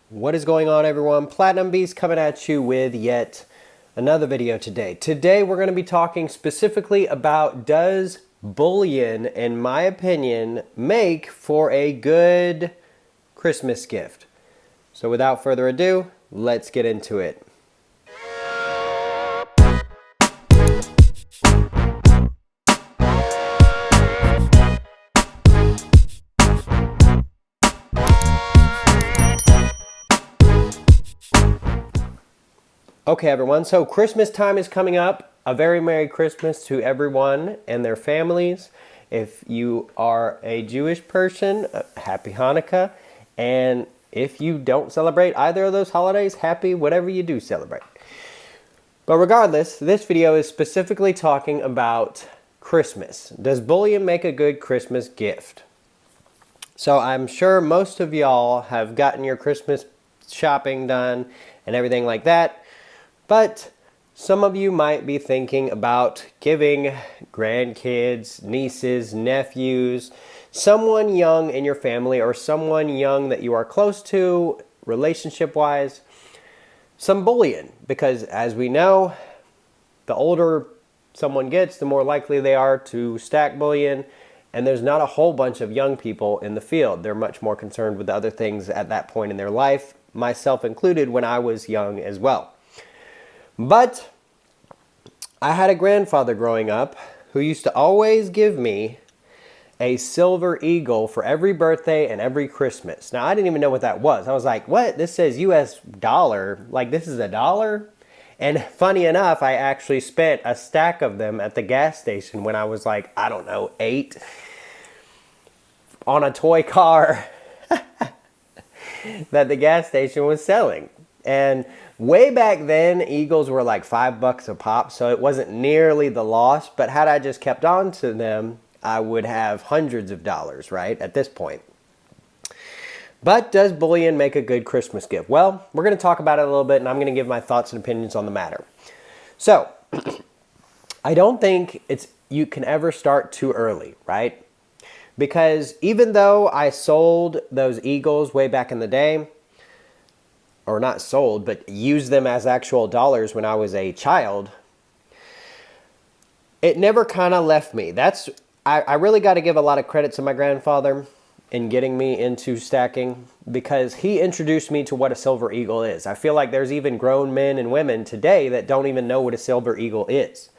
What is going on, everyone? Platinum Beast coming at you with yet another video today. Today we're going to be talking specifically about, does bullion, in my opinion, make for a good Christmas gift? So without further ado, let's get into it. Okay, everyone, so Christmas time is coming up. A very Merry Christmas to everyone and their families. If you are a Jewish person, Happy Hanukkah. And if you don't celebrate either of those holidays, happy whatever you do celebrate. But regardless, this video is specifically talking about Christmas. Does bullion make a good Christmas gift? So I'm sure most of y'all have gotten your Christmas shopping done and everything like that. But some of you might be thinking about giving grandkids, nieces, nephews, someone young in your family or someone young that you are close to relationship-wise, some bullion. Because as we know, the older someone gets, the more likely they are to stack bullion. And there's not a whole bunch of young people in the field. They're much more concerned with other things at that point in their life, myself included when I was young as well. But I had a grandfather growing up who used to always give me a silver eagle for every birthday and every Christmas. Now, I didn't even know what that was. I was like, what? This says US dollar. Like, this is a dollar? And funny enough, I actually spent a stack of them at the gas station when I was like, I don't know, 8, on a toy car that the gas station was selling. And way back then, eagles were like $5 a pop, so it wasn't nearly the loss. But had I just kept on to them, I would have hundreds of dollars, right, at this point. But does bullion make a good Christmas gift? Well, we're going to talk about it a little bit, and I'm going to give my thoughts and opinions on the matter. So, I don't think you can ever start too early, right? Because even though I sold those eagles way back in the day, or not sold, but used them as actual dollars when I was a child, it never kind of left me. I really got to give a lot of credit to my grandfather in getting me into stacking, because he introduced me to what a silver eagle is. I feel like there's even grown men and women today that don't even know what a silver eagle is,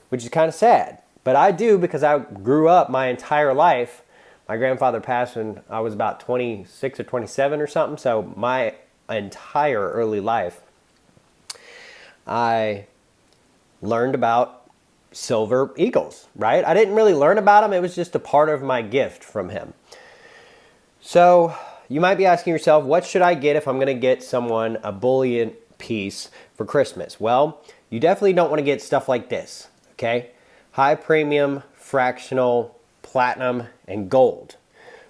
which is kind of sad. But I do, because I grew up my entire life. My grandfather passed when I was about 26 or 27 or something, so my entire early life, I learned about silver eagles, right? I didn't really learn about them. It was just a part of my gift from him. So you might be asking yourself, what should I get if I'm going to get someone a bullion piece for Christmas? Well, you definitely don't want to get stuff like this, okay? High premium, fractional, platinum, and gold,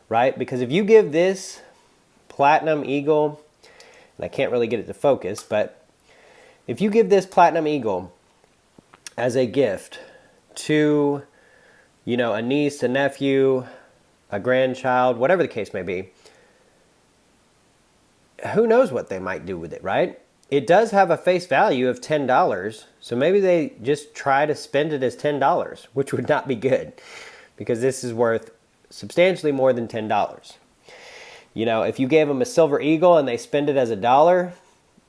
right? Because if you give this platinum eagle, and I can't really get it to focus, but if you give this platinum eagle as a gift to, a niece, a nephew, a grandchild, whatever the case may be, who knows what they might do with it, right? It does have a face value of $10, so maybe they just try to spend it as $10, which would not be good, because this is worth substantially more than $10. If you gave them a silver eagle and they spend it as $1,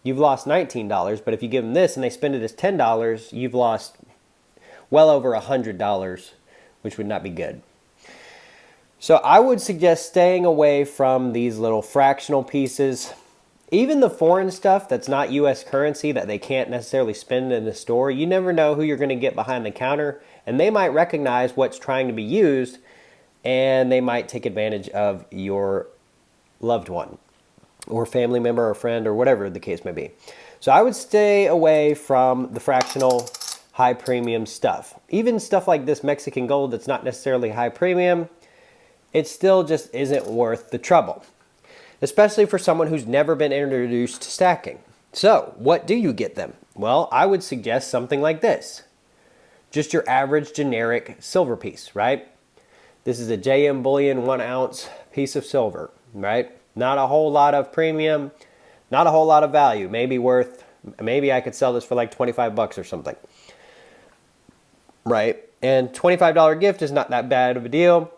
you've lost $19. But if you give them this and they spend it as $10, you've lost well over $100, which would not be good. So I would suggest staying away from these little fractional pieces. Even the foreign stuff that's not US currency that they can't necessarily spend in the store, you never know who you're going to get behind the counter, and they might recognize what's trying to be used, and they might take advantage of your loved one or family member or friend or whatever the case may be. So I would stay away from the fractional high premium stuff. Even stuff like this Mexican gold that's not necessarily high premium, it still just isn't worth the trouble, especially for someone who's never been introduced to stacking. So what do you get them? Well, I would suggest something like this. Just your average generic silver piece, right? This is a JM Bullion 1 ounce piece of silver, right? Not a whole lot of premium, Not a whole lot of value. Maybe I could sell this for like 25 bucks or something. Right? And $25 gift is not that bad of a deal.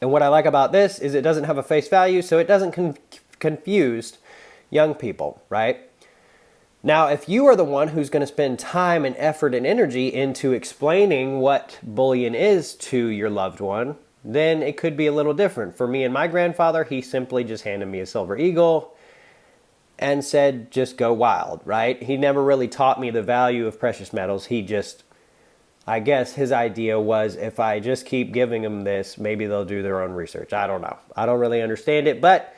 And what I like about this is it doesn't have a face value, so it doesn't confuse young people, right? Now, if you are the one who's going to spend time and effort and energy into explaining what bullion is to your loved one, then it could be a little different. For me and my grandfather, he simply just handed me a silver eagle and said, just go wild, right? He never really taught me the value of precious metals. I guess his idea was if I just keep giving them this, maybe they'll do their own research. I don't know. I don't really understand it, but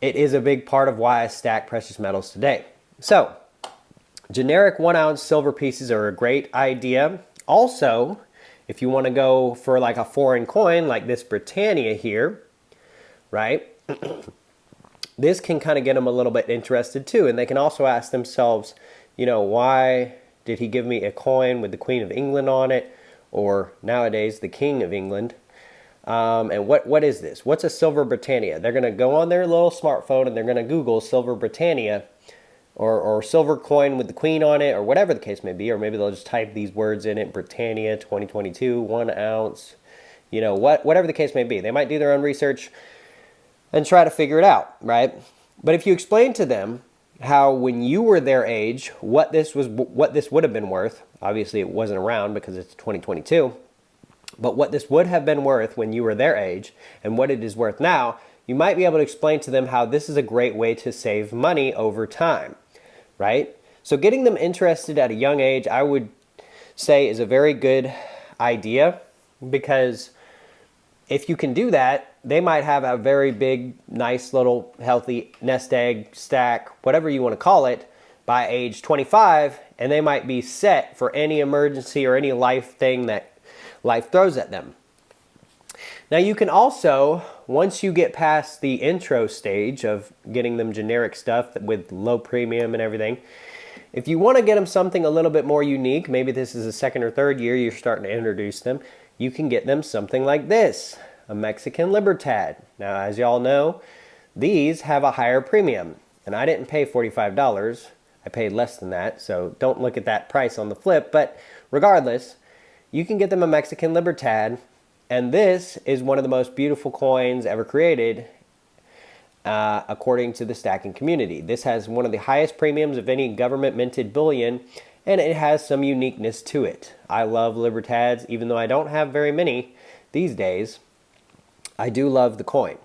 it is a big part of why I stack precious metals today. So, generic 1 ounce silver pieces are a great idea. Also, if you want to go for like a foreign coin like this Britannia here, right? This can kind of get them a little bit interested too. And they can also ask themselves, why did he give me a coin with the Queen of England on it? Or nowadays, the King of England? And what is this? What's a silver Britannia? They're going to go on their little smartphone and they're going to Google silver Britannia or silver coin with the Queen on it, or whatever the case may be. Or maybe they'll just type these words in it, Britannia 2022, 1 ounce, whatever the case may be. They might do their own research and try to figure it out, right? But if you explain to them how when you were their age, what this would have been worth, obviously it wasn't around because it's 2022, but what this would have been worth when you were their age and what it is worth now, you might be able to explain to them how this is a great way to save money over time, right? So getting them interested at a young age, I would say, is a very good idea, because if you can do that, they might have a very big, nice little healthy nest egg stack, whatever you want to call it, by age 25, and they might be set for any emergency or any life thing that life throws at them. Now you can also, once you get past the intro stage of getting them generic stuff with low premium and everything, if you want to get them something a little bit more unique, maybe this is the second or third year you're starting to introduce them, you can get them something like this, a Mexican Libertad. Now, as y'all know, these have a higher premium, and I didn't pay $45. I paid less than that, so don't look at that price on the flip. But regardless, you can get them a Mexican Libertad, and this is one of the most beautiful coins ever created, according to the stacking community. This has one of the highest premiums of any government minted bullion, and it has some uniqueness to it. I love Libertads, even though I don't have very many these days. I do love the coin.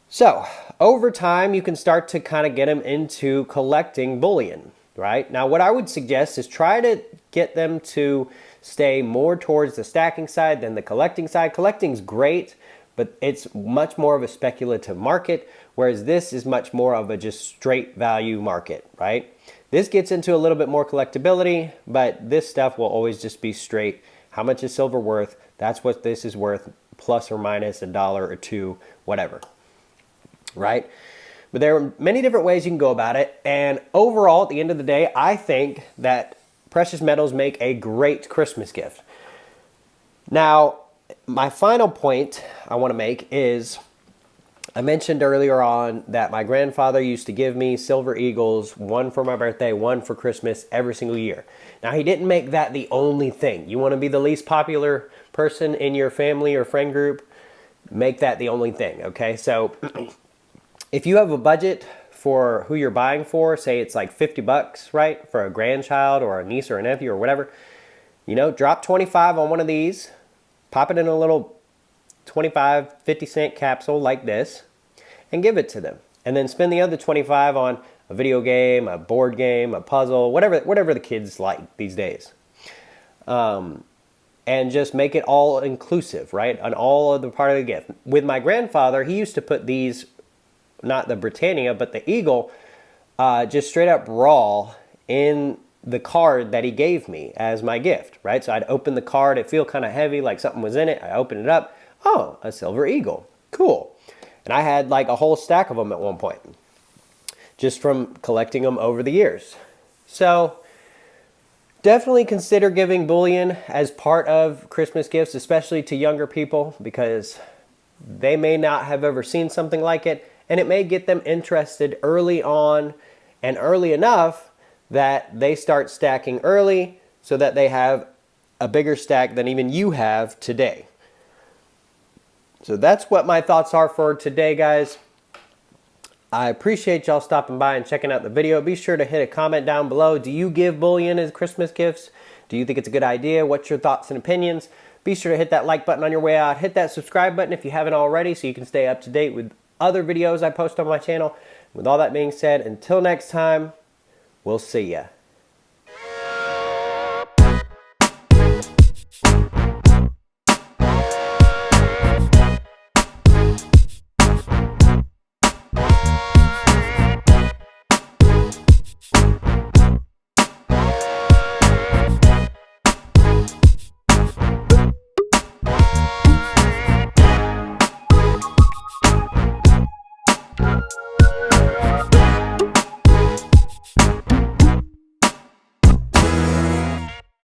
So, over time, you can start to kind of get them into collecting bullion, right? Now, what I would suggest is try to get them to stay more towards the stacking side than the collecting side. Collecting's great, but it's much more of a speculative market, whereas this is much more of a just straight value market, right? This gets into a little bit more collectability, but this stuff will always just be straight. How much is silver worth? That's what this is worth, plus or minus $1 or $2, whatever, right? But there are many different ways you can go about it. And overall, at the end of the day, I think that precious metals make a great Christmas gift. Now, my final point I want to make is, I mentioned earlier on that my grandfather used to give me silver eagles, one for my birthday, one for Christmas, every single year. Now, he didn't make that the only thing. You want to be the least popular person in your family or friend group, make that the only thing, okay? So if you have a budget for who you're buying for, say it's like 50 bucks, right? For a grandchild or a niece or a nephew or whatever, drop 25 on one of these, pop it in a little 25, 50-cent capsule like this, and give it to them. And then spend the other 25 on a video game, a board game, a puzzle, whatever the kids like these days. And just make it all inclusive, right? On all of the part of the gift. With my grandfather, he used to put these, not the Britannia, but the Eagle, just straight up raw in the card that he gave me as my gift, right? So I'd open the card, it'd feel kind of heavy, like something was in it. I open it up, oh, a silver eagle, cool. And I had like a whole stack of them at one point, just from collecting them over the years. So definitely consider giving bullion as part of Christmas gifts, especially to younger people, because they may not have ever seen something like it, and it may get them interested early on and early enough that they start stacking early so that they have a bigger stack than even you have today. So that's what my thoughts are for today, guys. I appreciate y'all stopping by and checking out the video. Be sure to hit a comment down below. Do you give bullion as Christmas gifts? Do you think it's a good idea? What's your thoughts and opinions? Be sure to hit that like button on your way out. Hit that subscribe button if you haven't already so you can stay up to date with other videos I post on my channel. With all that being said, until next time, we'll see ya.